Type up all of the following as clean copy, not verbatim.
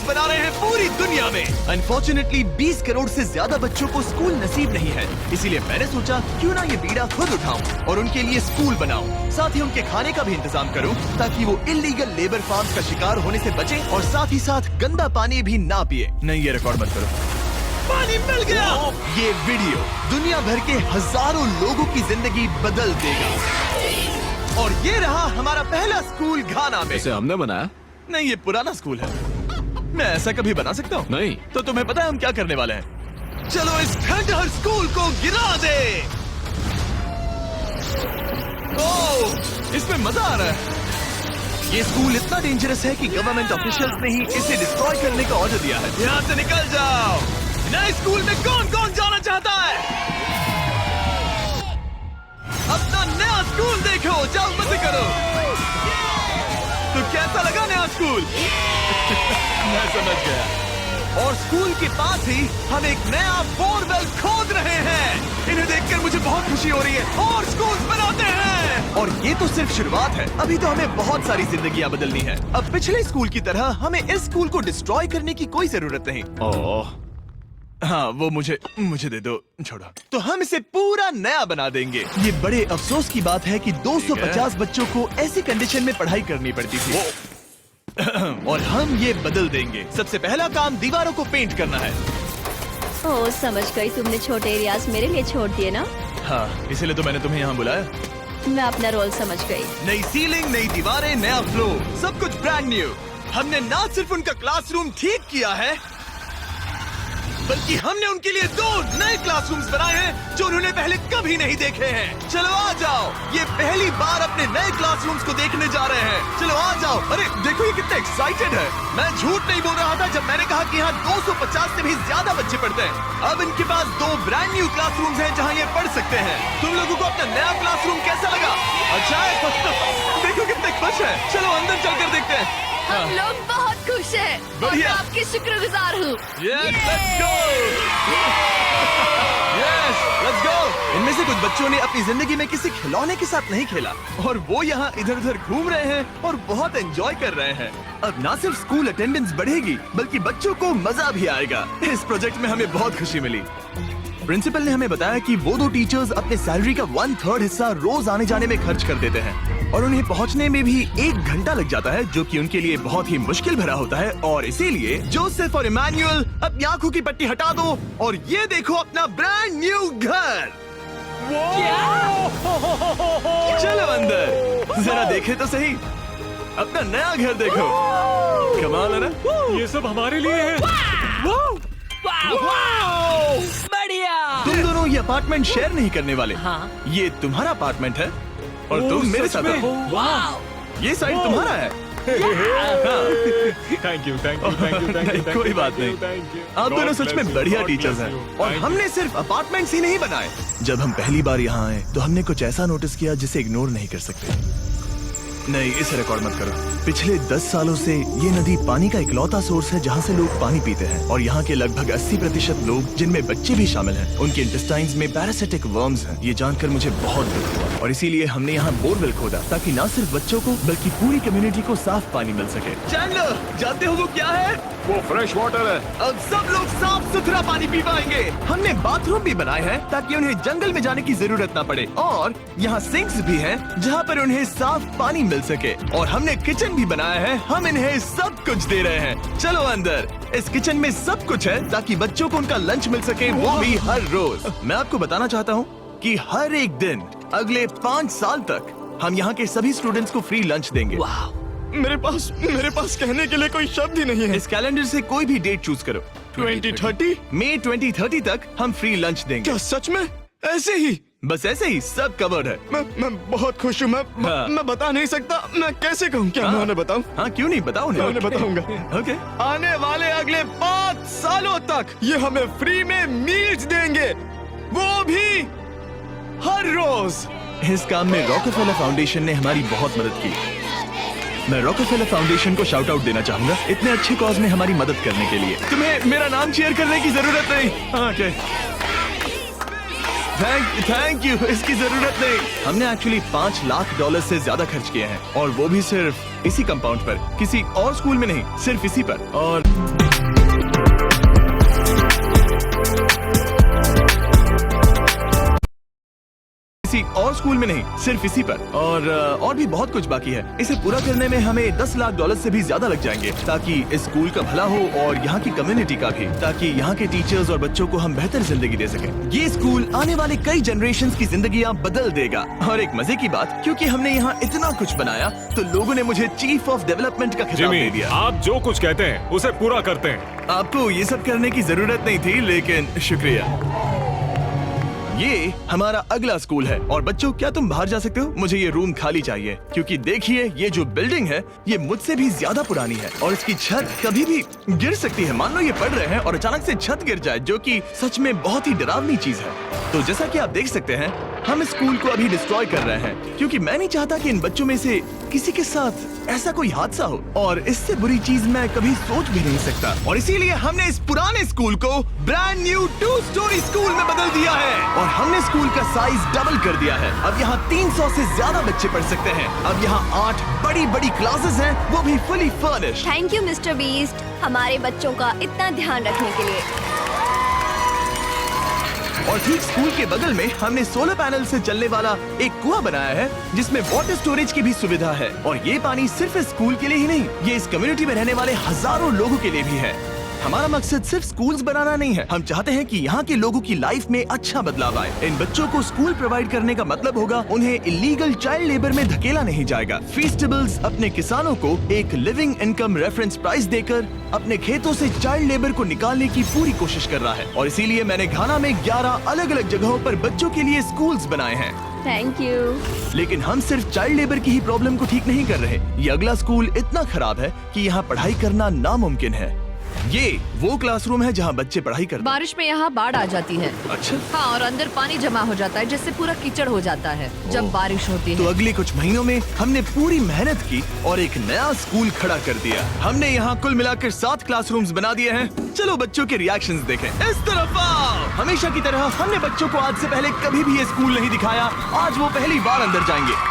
बना रहे हैं पूरी दुनिया में। अनफॉर्चुनेटली 20 करोड़ से ज्यादा बच्चों को स्कूल नसीब नहीं है, इसीलिए मैंने सोचा क्यों ना ये बीड़ा खुद उठाऊं और उनके लिए स्कूल बनाऊं। साथ ही उनके खाने का भी इंतजाम करूं ताकि वो इलीगल लेबर फार्म्स का शिकार होने से बचे और साथ ही साथ गंदा पानी भी ना पिए। नहीं, ये रिकॉर्ड मत करो। पानी मिल गया। ये वीडियो दुनिया भर के हजारों लोगों की जिंदगी बदल देगा। और ये रहा हमारा पहला स्कूल घाना में। इसे हमने बनाया? नहीं, ये पुराना स्कूल है। मैं ऐसा कभी बना सकता हूँ? नहीं। तो तुम्हें पता है हम क्या करने वाले हैं? चलो इस खंडहर स्कूल को गिरा दे। ओह, इसमें मजा आ रहा है। ये स्कूल इतना डेंजरस है कि गवर्नमेंट ऑफिशियल्स ने ही इसे डिस्ट्रॉय करने का ऑर्डर दिया है। यहाँ से निकल जाओ। नए स्कूल में कौन कौन जाना चाहता है? अपना नया स्कूल देखो, जाओ मजे करो। तो कैसा लगा नया स्कूल? मैं समझ गया। और स्कूल के पास ही हम एक नया बोरवेल खोद रहे हैं। इन्हें देखकर मुझे बहुत खुशी हो रही है और स्कूल बनाते हैं। और ये तो सिर्फ शुरुआत है, अभी तो हमें बहुत सारी जिंदगियां बदलनी है। अब पिछले स्कूल की तरह हमें इस स्कूल को डिस्ट्रॉय करने की कोई जरूरत नहीं। ओह, हाँ, वो मुझे दे दो, छोड़ो। तो हम इसे पूरा नया बना देंगे। ये बड़े अफसोस की बात है कि 250 बच्चों को ऐसी कंडीशन में पढ़ाई करनी पड़ती थी। और हम ये बदल देंगे। सबसे पहला काम दीवारों को पेंट करना है। ओह, समझ गई। तुमने छोटे एरियाज मेरे लिए छोड़ दिए ना? हाँ, इसीलिए तो मैंने तुम्हें यहाँ बुलाया। मैं अपना रोल समझ गई। नई सीलिंग, नई दीवारें, नया फ्लोर, सब कुछ ब्रांड न्यू। हमने ना सिर्फ उनका क्लासरूम ठीक किया है, बल्कि हमने उनके लिए 2 नए क्लासरूम्स बनाए हैं जो उन्होंने पहले कभी नहीं देखे हैं। चलो आ जाओ, ये पहली बार अपने नए क्लासरूम्स को देखने जा रहे हैं। चलो आ जाओ। अरे देखो, ये कितने एक्साइटेड है। मैं झूठ नहीं बोल रहा था जब मैंने कहा कि यहाँ 250 से भी ज्यादा बच्चे पढ़ते हैं। अब इनके पास 2 ब्रांड न्यू क्लासरूम्स हैं जहाँ ये पढ़ सकते हैं। तुम लोगों को अपना नया क्लासरूम कैसा लगा? अच्छा है। देखो कितने खुश है। चलो अंदर चलकर देखते हैं। हम लोग बहुत खुश हैं और मैं आपकी शुक्रगुजार हूँ। Yes, let's go! Yes, let's go! इनमें से कुछ बच्चों ने अपनी जिंदगी में किसी खिलौने के साथ नहीं खेला और वो यहाँ इधर उधर घूम रहे हैं और बहुत एंजॉय कर रहे हैं। अब ना सिर्फ स्कूल अटेंडेंस बढ़ेगी बल्कि बच्चों को मजा भी आएगा। इस प्रोजेक्ट में हमें बहुत खुशी मिली। प्रिंसिपल ने हमें बताया कि वो 2 टीचर्स अपने सैलरी का 1/3 हिस्सा रोज आने जाने में खर्च कर देते हैं और उन्हें पहुंचने में भी 1 घंटा लग जाता है, जो कि उनके लिए बहुत ही मुश्किल भरा होता है। और इसीलिए जोसेफ और इमैनुअल अपनी आंखों की पट्टी हटा दो और ये देखो अपना ब्रांड न्यू घर। चलो अंदर जरा देखे तो सही, अपना नया घर देखो। कमाल है ना? ये सब हमारे लिए है। बढ़िया। तुम दोनों ये अपार्टमेंट शेयर नहीं करने वाले। हाँ। ये तुम्हारा अपार्टमेंट है और तुम मेरे साथ हो। ये साइड तुम्हारा है। Thank you, thank you, thank you, thank you. कोई बात नहीं। आप दोनों सच में बढ़िया टीचर्स हैं। और हमने सिर्फ अपार्टमेंट्स ही नहीं बनाए। जब हम पहली बार यहाँ आए तो हमने कुछ ऐसा नोटिस किया जिसे इग्नोर नहीं कर सकते। नहीं, इसे रिकॉर्ड मत करो। पिछले 10 सालों से ये नदी पानी का इकलौता सोर्स है जहाँ से लोग पानी पीते हैं और यहाँ के लगभग 80% लोग, जिनमें बच्चे भी शामिल हैं, उनके इंटेस्टाइन्स में पैरासिटिक वर्म्स हैं। ये जानकर मुझे बहुत दुख हुआ और इसीलिए हमने यहाँ बोरवेल खोदा ताकि न सिर्फ बच्चों को बल्कि पूरी कम्युनिटी को साफ पानी मिल सके। चैंडलर, जानते हो वो क्या है? वो फ्रेश वाटर है। अब सब लोग साफ सुथरा पानी पी पाएंगे। हमने बाथरूम भी बनाए हैं ताकि उन्हें जंगल में जाने की जरूरत ना पड़े और यहाँ सिंक्स भी हैं जहाँ पर उन्हें साफ पानी मिल सके। और हमने किचन भी बनाया है। हम इन्हें सब कुछ दे रहे हैं। चलो अंदर। इस किचन में सब कुछ है ताकि बच्चों को उनका लंच मिल सके, वो भी हर रोज। मैं आपको बताना चाहता हूँ कि हर एक दिन अगले 5 साल तक हम यहाँ के सभी स्टूडेंट्स को फ्री लंच देंगे। मेरे पास कहने के लिए कोई शब्द ही नहीं है। इस कैलेंडर से कोई भी डेट चूज करो। 2030? मई 2030 तक हम फ्री लंच देंगे। क्या सच में? ऐसे ही? बस ऐसे ही सब कवर्ड है। मैं बहुत खुश हूँ। मैं बता नहीं सकता। मैं कैसे कहूँ? क्या मैं उन्हें बताऊँ? हाँ, क्यों नहीं, बताओ मैं उन्हें बताऊंगा। ओके। आने वाले अगले 5 सालों तक ये हमें फ्री में मील्स देंगे, वो भी हर रोज। इस काम में रॉकफेलर फाउंडेशन ने हमारी बहुत मदद की। मैं रॉकफेलर फाउंडेशन को शाउट आउट देना चाहूंगा इतने अच्छे कॉज में हमारी मदद करने के लिए। तुम्हें मेरा नाम शेयर करने की जरूरत नहीं। ओके। थैंक यू, इसकी जरूरत नहीं। हमने एक्चुअली $5 लाख से ज्यादा खर्च किए हैं, और वो भी सिर्फ इसी कंपाउंड पर, किसी और स्कूल में नहीं, सिर्फ इसी पर। और किसी और स्कूल में नहीं, सिर्फ इसी पर। और भी बहुत कुछ बाकी है। इसे पूरा करने में हमें $10 लाख से भी ज्यादा लग जाएंगे, ताकि इस स्कूल का भला हो और यहाँ की कम्युनिटी का भी, ताकि यहाँ के टीचर्स और बच्चों को हम बेहतर जिंदगी दे सकें। ये स्कूल आने वाले कई जनरेशंस की जिंदगियाँ बदल देगा। और एक मजे की बात, क्योंकि हमने यहाँ इतना कुछ बनाया, तो लोगों ने मुझे चीफ ऑफ डेवलपमेंट का खिताब दे दिया। आप जो कुछ कहते हैं उसे पूरा करते हैं। आपको ये सब करने की जरूरत नहीं थी, लेकिन शुक्रिया। ये हमारा अगला स्कूल है। और बच्चों, क्या तुम बाहर जा सकते हो? मुझे ये रूम खाली चाहिए, क्योंकि देखिए ये जो बिल्डिंग है ये मुझसे भी ज्यादा पुरानी है, और इसकी छत कभी भी गिर सकती है। मान लो ये पढ़ रहे हैं और अचानक से छत गिर जाए, जो कि सच में बहुत ही डरावनी चीज है। तो जैसा कि आप देख सकते हैं, हम इस स्कूल को अभी डिस्ट्रॉय कर रहे हैं, क्योंकि मैं नहीं चाहता कि इन बच्चों में से किसी के साथ ऐसा कोई हादसा हो, और इससे बुरी चीज मैं कभी सोच भी नहीं सकता। और इसीलिए हमने इस पुराने स्कूल को ब्रांड न्यू 2 स्टोरी स्कूल में बदल दिया है, और हमने स्कूल का साइज डबल कर दिया है। अब यहाँ 300 से ज्यादा बच्चे पढ़ सकते हैं। अब यहाँ 8 बड़ी बड़ी क्लासेस हैं, वो भी fully furnished. Thank you mister beast, हमारे बच्चों का इतना ध्यान रखने के लिए। और ठीक स्कूल के बगल में हमने सोलर पैनल से चलने वाला एक कुआं बनाया है, जिसमें वाटर स्टोरेज की भी सुविधा है। और ये पानी सिर्फ इस स्कूल के लिए ही नहीं, ये इस कम्युनिटी में रहने वाले हजारों लोगों के लिए भी है। हमारा मकसद सिर्फ स्कूल्स बनाना नहीं है, हम चाहते हैं कि यहाँ के लोगों की लाइफ में अच्छा बदलाव आए। इन बच्चों को स्कूल प्रोवाइड करने का मतलब होगा उन्हें इलीगल चाइल्ड लेबर में धकेला नहीं जाएगा। फीस्टेबल्स अपने किसानों को एक लिविंग इनकम रेफरेंस प्राइस देकर अपने खेतों से चाइल्ड लेबर को निकालने की पूरी कोशिश कर रहा है। और इसीलिए मैंने घाना में 11 अलग अलग जगहों पर बच्चों के लिए स्कूल्स बनाए हैं। Thank you. लेकिन हम सिर्फ चाइल्ड लेबर की ही प्रॉब्लम को ठीक नहीं कर रहे। ये अगला स्कूल इतना खराब है कि यहाँ पढ़ाई करना नामुमकिन है। ये वो क्लासरूम है जहाँ बच्चे पढ़ाई करते हैं। बारिश में यहाँ बाढ़ आ जाती है। अच्छा। हाँ, और अंदर पानी जमा हो जाता है, जिससे पूरा कीचड़ हो जाता है जब बारिश होती तो है। अगले कुछ महीनों में हमने पूरी मेहनत की और एक नया स्कूल खड़ा कर दिया। हमने यहाँ कुल मिलाकर 7 क्लासरूम्स बना दिए हैं। चलो बच्चों के रिएक्शंस देखें। इस तरफ आओ। हमेशा की तरह हमने बच्चों को आज से पहले कभी भी ये स्कूल नहीं दिखाया। आज वो पहली बार अंदर जाएंगे।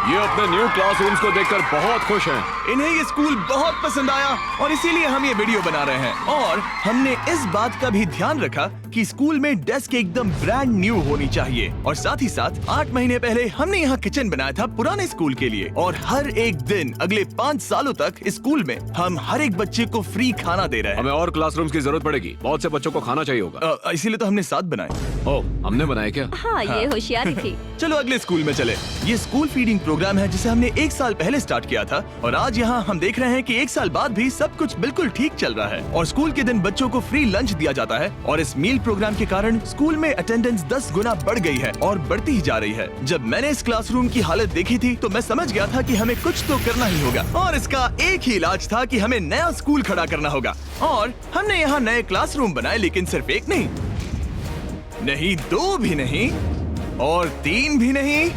ये अपने न्यू क्लासरूम्स को देखकर बहुत खुश हैं। इन्हें ये स्कूल बहुत पसंद आया, और इसीलिए हम ये वीडियो बना रहे हैं। और हमने इस बात का भी ध्यान रखा कि स्कूल में डेस्क एकदम ब्रांड न्यू होनी चाहिए। और साथ ही साथ 8 महीने पहले हमने यहाँ किचन बनाया था पुराने स्कूल के लिए। और हर एक दिन अगले 5 सालों तक इस स्कूल में हम हर एक बच्चे को फ्री खाना दे रहे हैं। हमें और क्लासरूम्स की जरूरत पड़ेगी, बहुत से बच्चों को खाना चाहिए होगा। इसीलिए तो हमने 7 बनाए। ओह, हमने बनाए क्या? हाँ, ये होशियारी थी। चलो अगले स्कूल में चले। ये स्कूल फीडिंग प्रोग्राम है जिसे हमने 1 साल पहले स्टार्ट किया था, और आज यहाँ हम देख रहे हैं कि 1 साल बाद भी सब कुछ बिल्कुल ठीक चल रहा है। और स्कूल के दिन बच्चों को फ्री लंच दिया जाता है, और इस मील प्रोग्राम के कारण स्कूल में अटेंडेंस 10 गुना बढ़ गई है और बढ़ती ही जा रही है। जब मैंने इस क्लासरूम की हालत देखी थी तो मैं समझ गया था कि हमें कुछ तो करना ही होगा, और इसका एक ही इलाज था कि हमें नया स्कूल खड़ा करना होगा। और हमने यहाँ नए क्लासरूम बनाए, लेकिन सिर्फ एक नहीं, 2 भी नहीं, और 3 भी नहीं,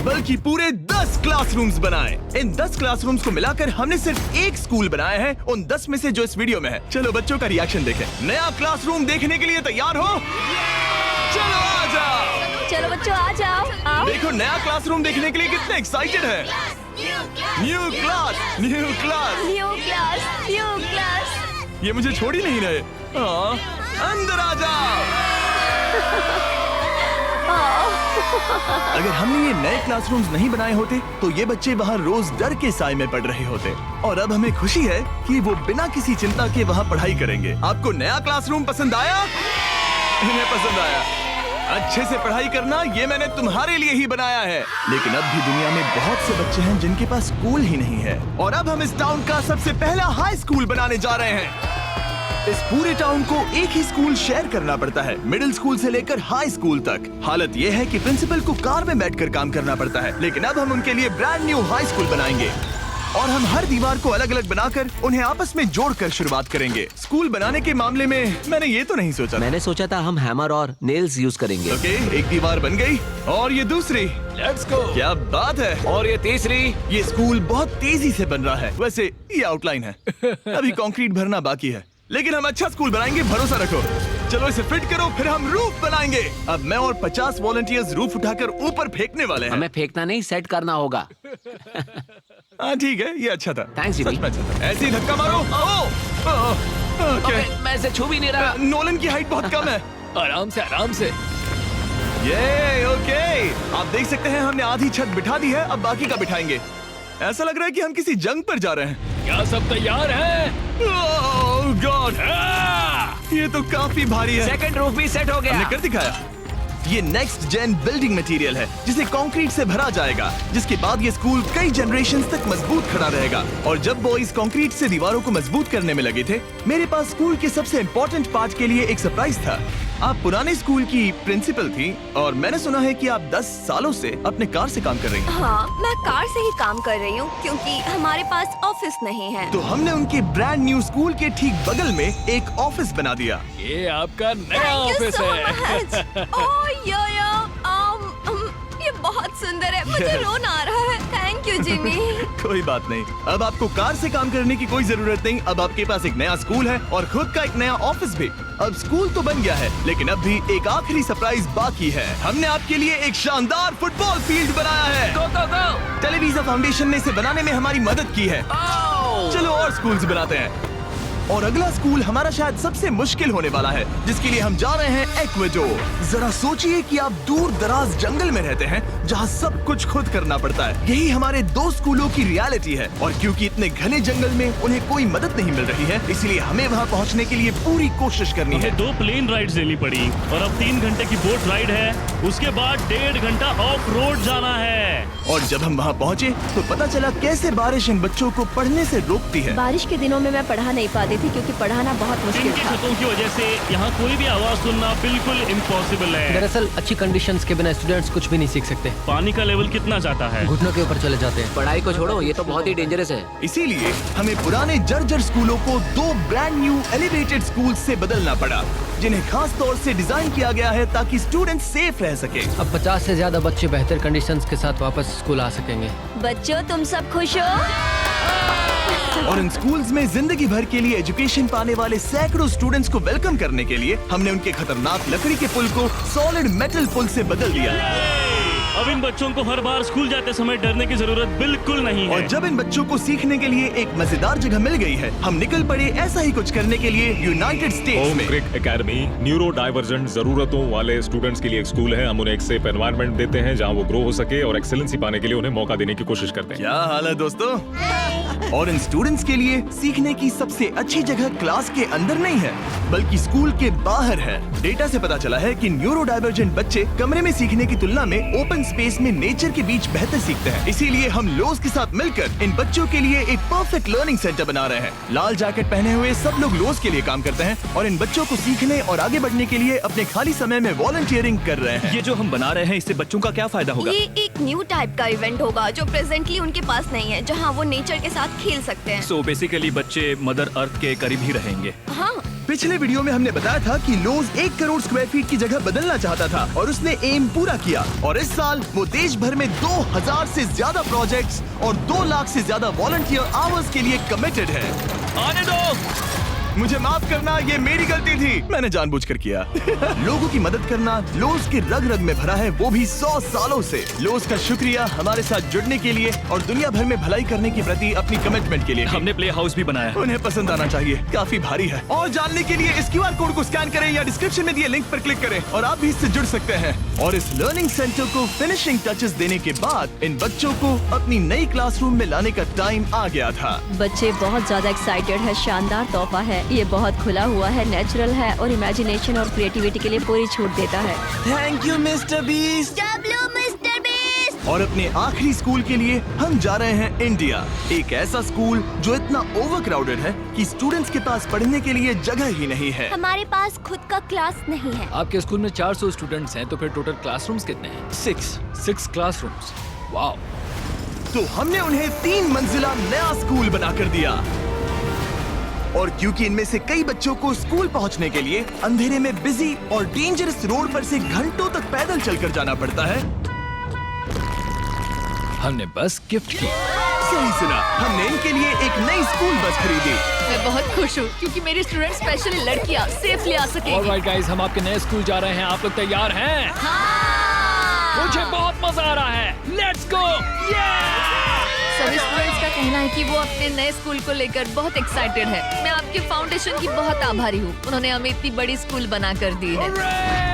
बल्कि पूरे 10 क्लासरूम्स बनाए। इन 10 क्लासरूम्स को मिलाकर हमने सिर्फ एक स्कूल बनाया है, उन 10 में से जो इस वीडियो में है। चलो बच्चों का रिएक्शन देखें। नया क्लासरूम देखने के लिए तैयार हो? चलो आ जाओ। चलो बच्चों आ जाओ, आओ। देखो नया क्लासरूम देखने के लिए कितने एक्साइटेड है। New class, new class, new class, new class. ये मुझे छोड़ ही नहीं रहे। हाँ, अंदर आ जाओ। अगर हमने ये नए क्लासरूम्स नहीं बनाए होते तो ये बच्चे वहाँ रोज डर के साए में पढ़ रहे होते। और अब हमें खुशी है कि वो बिना किसी चिंता के वहाँ पढ़ाई करेंगे। आपको नया क्लासरूम पसंद आया? इन्हें पसंद आया। अच्छे से पढ़ाई करना ये मैंने तुम्हारे लिए ही बनाया है। लेकिन अब भी दुनिया में बहुत से बच्चे हैं जिनके पास स्कूल ही नहीं है, और अब हम इस टाउन का सबसे पहला हाई स्कूल बनाने जा रहे हैं। इस पूरे टाउन को एक ही स्कूल शेयर करना पड़ता है, मिडिल स्कूल से लेकर हाई स्कूल तक। हालत यह है कि प्रिंसिपल को कार में बैठकर काम करना पड़ता है, लेकिन अब हम उनके लिए ब्रांड न्यू हाई स्कूल बनाएंगे। और हम हर दीवार को अलग अलग बनाकर उन्हें आपस में जोड़कर शुरुआत करेंगे। स्कूल बनाने के मामले में मैंने ये तो नहीं सोचा। मैंने सोचा था हम हैमर और नेल्स यूज करेंगे। ओके, एक दीवार बन गई, और ये दूसरी। Let's go. क्या बात है। और ये तीसरी। ये स्कूल बहुत तेजी से बन रहा है। वैसे ये आउटलाइन है, अभी कंक्रीट भरना बाकी है, लेकिन हम अच्छा स्कूल बनाएंगे, भरोसा रखो। चलो इसे फिट करो, फिर हम रूफ बनाएंगे। अब मैं और 50 वॉलंटियर्स रूफ उठाकर ऊपर फेंकने वाले हैं। हमें फेंकना नहीं, सेट करना होगा। हाँ ठीक है, ये अच्छा था। Thanks, सच Jimmy। में अच्छा था। ऐसे ही धक्का मारो। ओके, मैं इसे छू भी नहीं रहा। नोलन की हाइट बहुत कम है। आराम से आराम से। ये ओके, आप देख सकते हैं हमने आधी छत बिठा दी है, अब बाकी का बिठाएंगे। ऐसा लग रहा है कि हम किसी जंग पर जा रहे हैं। क्या सब तैयार है? ओह गॉड, ये तो काफी भारी है। सेकंड रूफ भी सेट हो गया। हमने कर दिखाया। ये नेक्स्ट जेन बिल्डिंग मटेरियल है जिसे कंक्रीट से भरा जाएगा, जिसके बाद ये स्कूल कई जनरेशंस तक मजबूत खड़ा रहेगा। और जब बॉयज कंक्रीट से दीवारों को मजबूत करने में लगे थे, मेरे पास स्कूल के सबसे इम्पोर्टेंट पार्ट के लिए एक सरप्राइज था। आप पुराने स्कूल की प्रिंसिपल थी और मैंने सुना है कि आप 10 सालों से अपने कार से काम कर रही हैं। हाँ, मैं कार से ही काम कर रही हूँ क्योंकि हमारे पास ऑफिस नहीं है। तो हमने उनके ब्रांड न्यू स्कूल के ठीक बगल में एक ऑफिस बना दिया। ये आपका नया Thank you ऑफिस so है। much. Oh, ये बहुत सुंदर है, मुझे रोना आ रहा है। Thank you Jimmy. कोई बात नहीं, अब आपको कार से काम करने की कोई जरूरत नहीं। अब आपके पास एक नया स्कूल है और खुद का एक नया ऑफिस भी। अब स्कूल तो बन गया है, लेकिन अब भी एक आखिरी सरप्राइज बाकी है। हमने आपके लिए एक शानदार फुटबॉल फील्ड बनाया है। गो गो गो। टेलीविजन फाउंडेशन ने इसे बनाने में हमारी मदद की है। ओह! चलो और स्कूल्स बनाते हैं। और अगला स्कूल हमारा शायद सबसे मुश्किल होने वाला है, जिसके लिए हम जा रहे हैं एक्वेडोर। जरा सोचिए कि आप दूर दराज जंगल में रहते हैं जहां सब कुछ खुद करना पड़ता है। यही हमारे 2 स्कूलों की रियलिटी है। और क्योंकि इतने घने जंगल में उन्हें कोई मदद नहीं मिल रही है, इसलिए हमें वहां पहुंचने के लिए पूरी कोशिश करनी है। हमें 2 प्लेन राइड्स लेनी पड़ी और अब 3 घंटे की बोट राइड है। उसके बाद 1.5 घंटा ऑफ रोड जाना है। और जब हम वहां पहुंचे तो पता चला कैसे बारिश इन बच्चों को पढ़ने से रोकती है। बारिश के दिनों में मैं पढ़ा नहीं पाती थी क्योंकि पढ़ाना बहुत मुश्किल इनकी था। छतों की वजह से यहाँ कोई भी आवाज सुनना बिल्कुल इम्पॉसिबल है। दरअसल अच्छी कंडीशंस के बिना स्टूडेंट्स कुछ भी नहीं सीख सकते। पानी का लेवल कितना जाता है? घुटनों के ऊपर चले जाते हैं। पढ़ाई को छोड़ो, ये तो बहुत ही डेंजरस है। इसीलिए हमें पुराने जर्जर स्कूलों को 2 ब्रांड न्यू एलिवेटेड स्कूल से बदलना पड़ा, जिन्हें खास तौर से डिजाइन किया गया है ताकि स्टूडेंट सेफ रह सके। अब 50 से ज्यादा बच्चे बेहतर कंडीशंस के साथ वापस स्कूल आ सकेंगे। बच्चों, तुम सब खुश हो? और इन स्कूल्स में जिंदगी भर के लिए एजुकेशन पाने वाले सैकड़ों स्टूडेंट्स को वेलकम करने के लिए हमने उनके खतरनाक लकड़ी के पुल को सॉलिड मेटल पुल से बदल दिया। अब इन बच्चों को हर बार स्कूल जाते समय डरने की जरूरत बिल्कुल नहीं है। और जब इन बच्चों को सीखने के लिए एक मजेदार जगह मिल गई है, हम निकल पड़े ऐसा ही कुछ करने के लिए यूनाइटेड स्टेट्स होम में। क्रिक एकेडमी न्यूरो डाइवर्जेंट जरूरतों वाले स्टूडेंट्स के लिए एक स्कूल है। हम उन्हें एक सेफ एनवायरनमेंट देते हैं जहां वो ग्रो हो सके और एक्सेलेंसी पाने के लिए उन्हें मौका देने की कोशिश करते हैं। क्या हाल है दोस्तों? और इन स्टूडेंट्स के लिए सीखने की सबसे अच्छी जगह क्लास के अंदर नहीं है, बल्कि स्कूल के बाहर है। डेटा से पता चला है कि न्यूरो डाइवर्जेंट बच्चे कमरे में सीखने की तुलना में ओपन स्पेस में नेचर के बीच बेहतर सीखते हैं। इसीलिए हम लोज के साथ मिलकर इन बच्चों के लिए एक परफेक्ट लर्निंग सेंटर बना रहे हैं। लाल जैकेट पहने हुए सब लोग लोज के लिए काम करते हैं और इन बच्चों को सीखने और आगे बढ़ने के लिए अपने खाली समय में वॉलंटियरिंग कर रहे हैं। ये जो हम बना रहे हैं, इससे बच्चों का क्या फायदा होगा? ये एक न्यू टाइप का इवेंट होगा जो प्रेजेंटली उनके पास नहीं है, जहाँ वो नेचर के साथ खेल सकते हैं। सो बेसिकली बच्चे मदर अर्थ के करीब ही रहेंगे। हाँ, पिछले वीडियो में हमने बताया था कि लोज 1 करोड़ स्क्वायर फीट की जगह बदलना चाहता था और उसने एम पूरा किया। और इस साल वो देश भर में 2000 से ज्यादा प्रोजेक्ट्स और 2 लाख से ज्यादा वॉलंटियर आवर्स के लिए कमिटेड है। आने दो। मुझे माफ करना, ये मेरी गलती थी, मैंने जानबूझकर किया। लोगों की मदद करना लोज के रग रग में भरा है, वो भी 100 सालों से। लोज का शुक्रिया हमारे साथ जुड़ने के लिए और दुनिया भर में भलाई करने के प्रति अपनी कमिटमेंट के लिए। हमने प्ले हाउस भी बनाया। उन्हें पसंद आना चाहिए, काफी भारी है। और जानने के लिए इस QR कोड को स्कैन करें या डिस्क्रिप्शन में दिए लिंक पर क्लिक करें और आप भी इससे जुड़ सकते हैं। और इस लर्निंग सेंटर को फिनिशिंग टचेस देने के बाद इन बच्चों को अपनी नई क्लासरूम में लाने का टाइम आ गया था। बच्चे बहुत ज्यादा एक्साइटेड है। शानदार तोहफा है, ये बहुत खुला हुआ है, नेचुरल है और इमेजिनेशन और क्रिएटिविटी के लिए पूरी छूट देता है। Thank you mister beast. और अपने आखिरी स्कूल के लिए हम जा रहे हैं इंडिया। एक ऐसा स्कूल जो इतना ओवरक्राउडेड है कि स्टूडेंट्स के पास पढ़ने के लिए जगह ही नहीं है। हमारे पास खुद का क्लास नहीं है। आपके स्कूल में 400 स्टूडेंट्स हैं, तो फिर टोटल क्लासरूम्स कितने हैं? 6 क्लासरूम्स। वाओ। तो हमने उन्हें 3 मंजिला नया स्कूल बनाकर दिया। और क्योंकि इनमें से कई बच्चों को स्कूल पहुंचने के लिए अंधेरे में बिजी और डेंजरस रोड पर से घंटों तक पैदल चलकर जाना पड़ता है, हमने बस गिफ्ट की। सो सही सुना, हमने इनके लिए एक नई स्कूल बस खरीदी। मैं बहुत खुश हूँ क्योंकि मेरी स्टूडेंट स्पेशली लड़कियाँ सेफली आ सकेंगी। ऑलराइट गाइस, हम आपके नए स्कूल जा रहे हैं, आप लोग तैयार हैं? मुझे बहुत मजा आ रहा है, लेट्स गो! सभी स्टूडेंट्स का कहना है कि वो अपने नए स्कूल को लेकर बहुत एक्साइटेड है। मैं आपके फाउंडेशन की बहुत आभारी हूँ, उन्होंने हमें इतनी बड़ी स्कूल बना कर दी है।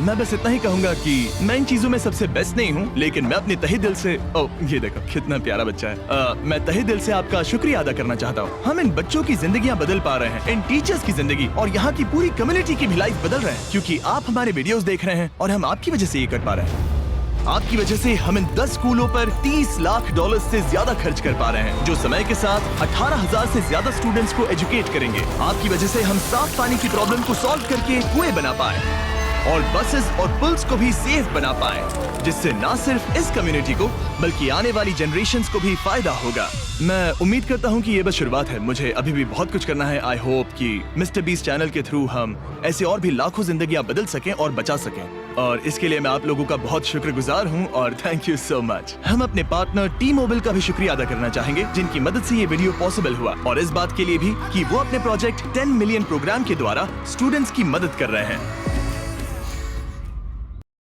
मैं बस इतना ही कहूंगा कि मैं इन चीजों में सबसे बेस्ट नहीं हूँ, लेकिन मैं अपने तहे दिल से ये देखो कितना प्यारा बच्चा है। मैं तहे दिल से आपका शुक्रिया अदा करना चाहता हूँ। हम इन बच्चों की जिंदगियाँ बदल पा रहे हैं, इन टीचर्स की जिंदगी और यहाँ की पूरी कम्युनिटी की भी लाइफ बदल रहे हैं, क्योंकि आप हमारे वीडियोस देख रहे हैं और हम आपकी वजह से ये कर पा रहे हैं। आपकी वजह से हम इन 10 स्कूलों पर $30 लाख से ज्यादा खर्च कर पा रहे हैं, जो समय के साथ 18,000 से ज्यादा स्टूडेंट्स को एजुकेट करेंगे। आपकी वजह से हम साफ पानी की प्रॉब्लम को सॉल्व करके कुएं बना पाए और बसेस और पुल्स को भी सेफ बना पाए, जिससे ना सिर्फ इस कम्युनिटी को बल्कि आने वाली जनरेशंस को भी फायदा होगा। मैं उम्मीद करता हूँ कि ये बस शुरुआत है, मुझे अभी भी बहुत कुछ करना है। आई होप कि मिस्टर बीस्ट चैनल के थ्रू हम ऐसे और भी लाखों जिंदगियां बदल सकें और बचा सकें, और इसके लिए मैं आप लोगों का बहुत शुक्रगुजार हूँ और थैंक यू सो मच। हम अपने पार्टनर टी मोबाइल का भी शुक्रिया अदा करना चाहेंगे, जिनकी मदद से ये वीडियो पॉसिबल हुआ, और इस बात के लिए भी कि वो अपने प्रोजेक्ट 10 मिलियन प्रोग्राम के द्वारा स्टूडेंट्स की मदद कर रहे हैं।